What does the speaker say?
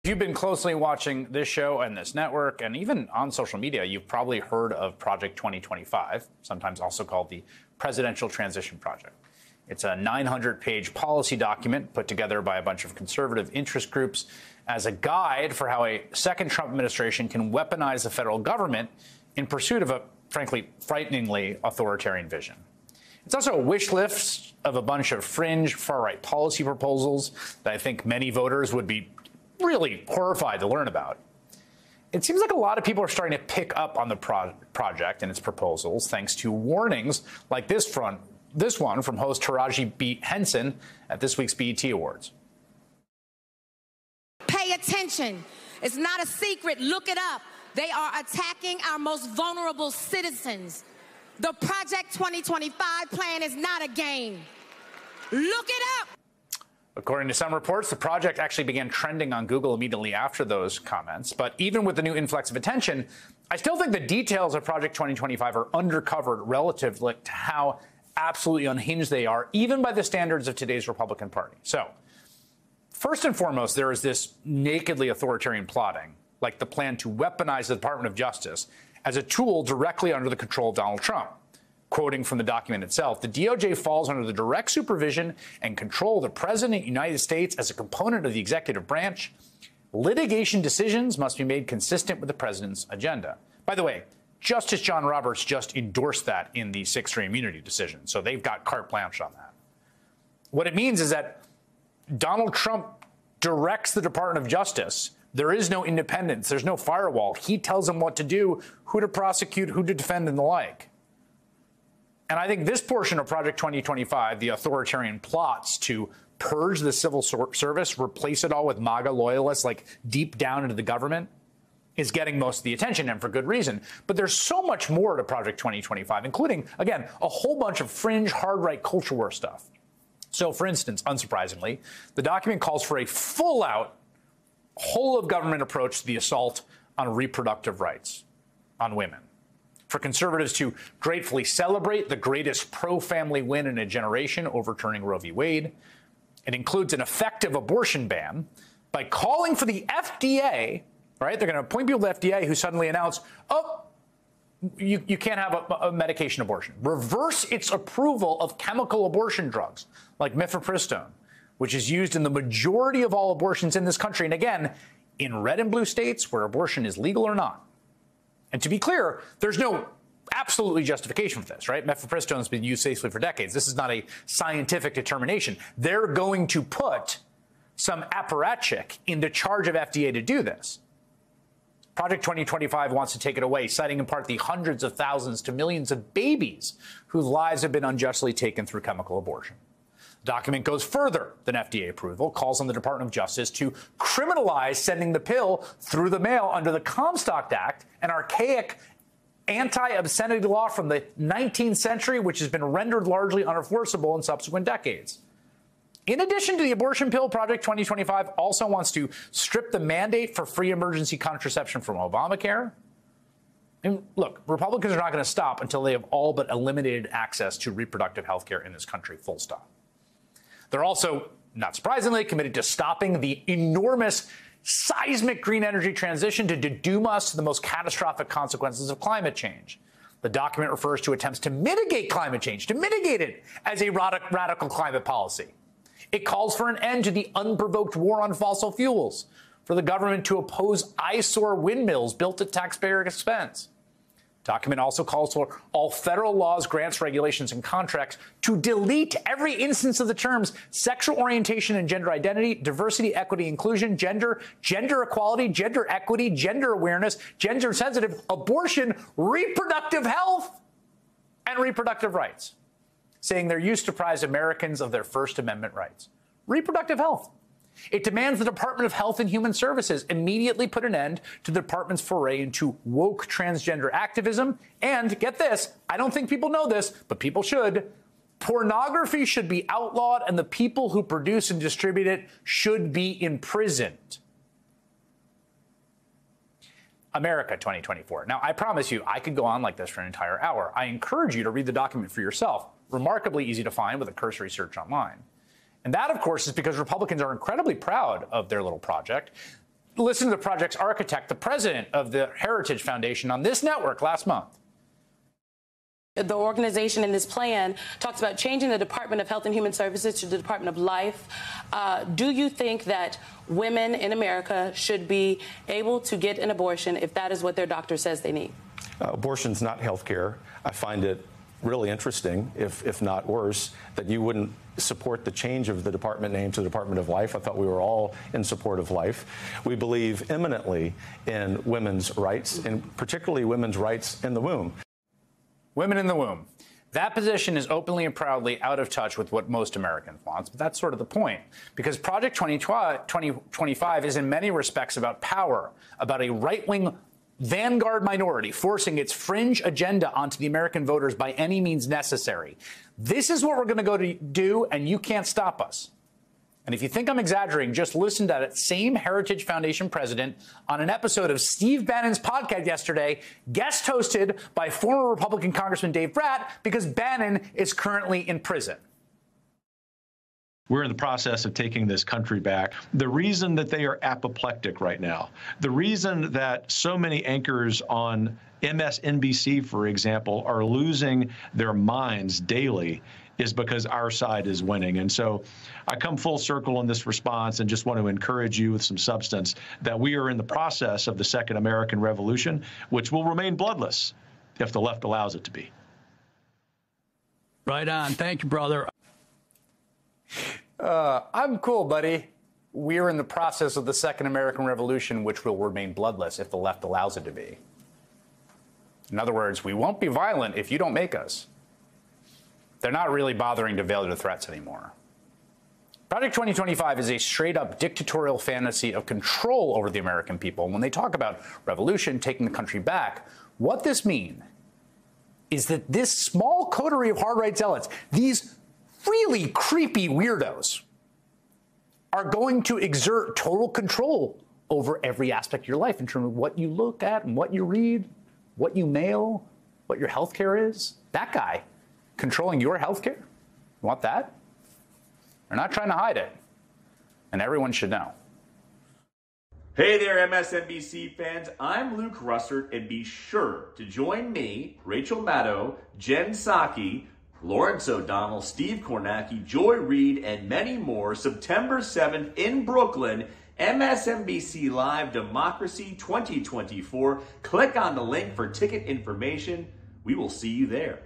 If you've been closely watching this show and this network, and even on social media, you've probably heard of Project 2025, sometimes also called the Presidential Transition Project. It's a 900-page policy document put together by a bunch of conservative interest groups as a guide for how a second Trump administration can weaponize the federal government in pursuit of a, frankly, frighteningly authoritarian vision. It's also a wish list of a bunch of fringe far-right policy proposals that I think many voters would be really horrified to learn about. It seems like a lot of people are starting to pick up on the project and its proposals thanks to warnings like this one from host Taraji B. Henson at this week's BET Awards. Pay attention. It's not a secret. Look it up. They are attacking our most vulnerable citizens. The Project 2025 plan is not a game. Look it up. According to some reports, the project actually began trending on Google immediately after those comments. But even with the new influx of attention, I still think the details of Project 2025 are undercovered relative to how absolutely unhinged they are, even by the standards of today's Republican Party. So, first and foremost, there is this nakedly authoritarian plotting, like the plan to weaponize the Department of Justice as a tool directly under the control of Donald Trump. Quoting from the document itself, the DOJ falls under the direct supervision and control of the President of the United States as a component of the executive branch. Litigation decisions must be made consistent with the president's agenda. By the way, Justice John Roberts just endorsed that in the 6-3 immunity decision, so they've got carte blanche on that. What it means is that Donald Trump directs the Department of Justice. There is no independence. There's no firewall. He tells them what to do, who to prosecute, who to defend, and the like. And I think this portion of Project 2025, the authoritarian plots to purge the civil service, replace it all with MAGA loyalists, like deep down into the government, is getting most of the attention, and for good reason. But there's so much more to Project 2025, including, again, a whole bunch of fringe, hard-right culture war stuff. So, for instance, unsurprisingly, the document calls for a full-out, whole-of-government approach to the assault on reproductive rights on women. For conservatives to gratefully celebrate the greatest pro-family win in a generation, overturning Roe v. Wade. It includes an effective abortion ban by calling for the FDA, right? They're going to appoint people to the FDA who suddenly announce, oh, you can't have a medication abortion. Reverse its approval of chemical abortion drugs like mifepristone, which is used in the majority of all abortions in this country. And again, in red and blue states where abortion is legal or not. And to be clear, there's no absolutely justification for this, right? Mifepristone has been used safely for decades. This is not a scientific determination. They're going to put some apparatchik into charge of FDA to do this. Project 2025 wants to take it away, citing in part the hundreds of thousands to millions of babies whose lives have been unjustly taken through chemical abortion. The document goes further than FDA approval, calls on the Department of Justice to criminalize sending the pill through the mail under the Comstock Act, an archaic anti-obscenity law from the 19th century, which has been rendered largely unenforceable in subsequent decades. In addition to the abortion pill, Project 2025 also wants to strip the mandate for free emergency contraception from Obamacare. And look, Republicans are not going to stop until they have all but eliminated access to reproductive health care in this country, full stop. They're also, not surprisingly, committed to stopping the enormous seismic green energy transition to doom us to the most catastrophic consequences of climate change. The document refers to attempts to mitigate climate change, to mitigate it as a radical climate policy. It calls for an end to the unprovoked war on fossil fuels, for the government to oppose eyesore windmills built at taxpayer expense. The document also calls for all federal laws, grants, regulations, and contracts to delete every instance of the terms sexual orientation and gender identity, diversity, equity, inclusion, gender equality, gender equity, gender awareness, gender sensitive, abortion, reproductive health, and reproductive rights, saying their use deprives Americans of their First Amendment rights. Reproductive health. It demands the Department of Health and Human Services immediately put an end to the department's foray into woke transgender activism. And get this, I don't think people know this, but people should. Pornography should be outlawed, and the people who produce and distribute it should be imprisoned. America 2024. Now, I promise you, I could go on like this for an entire hour. I encourage you to read the document for yourself. Remarkably easy to find with a cursory search online. And that, of course, is because Republicans are incredibly proud of their little project. listen to the project's architect, the president of the Heritage Foundation, on this network last month. The organization in this plan talks about changing the Department of Health and Human Services to the Department of Life. Do you think that women in America should be able to get an abortion if that is what their doctor says they need? Abortion's not health care. I find it really interesting, if not worse, that you wouldn't support the change of the department name to the Department of Life. I thought we were all in support of life. We believe eminently in women's rights, and particularly women's rights in the womb. Women in the womb. That position is openly and proudly out of touch with what most Americans want, but that's sort of the point. Because Project 2025 is in many respects about power, about a right-wing vanguard minority forcing its fringe agenda onto the American voters by any means necessary. This is what we're going to go to do, and you can't stop us. And if you think I'm exaggerating, just listen to that same Heritage Foundation president on an episode of Steve Bannon's podcast yesterday, guest hosted by former Republican Congressman Dave Brat, because Bannon is currently in prison. We're in the process of taking this country back. The reason that they are apoplectic right now, the reason that so many anchors on MSNBC, for example, are losing their minds daily is because our side is winning. And so I come full circle in this response and just want to encourage you with some substance that we are in the process of the Second American Revolution, which will remain bloodless if the left allows it to be. Right on. Thank you, brother. I'm cool, buddy. We're in the process of the Second American Revolution, which will remain bloodless if the left allows it to be. In other words, we won't be violent if you don't make us. They're not really bothering to veil their threats anymore. Project 2025 is a straight-up dictatorial fantasy of control over the American people. And when they talk about revolution, taking the country back, what this means is that this small coterie of hard-right zealots, these really creepy weirdos, are going to exert total control over every aspect of your life in terms of what you look at and what you read, what you mail, what your health care is. That guy controlling your health care? You want that? They're not trying to hide it. And everyone should know. Hey there, MSNBC fans. I'm Luke Russert, and be sure to join me, Rachel Maddow, Jen Psaki, Lawrence O'Donnell, Steve Kornacki, Joy Reid, and many more September 7th in Brooklyn, MSNBC Live Democracy 2024. Click on the link for ticket information. We will see you there.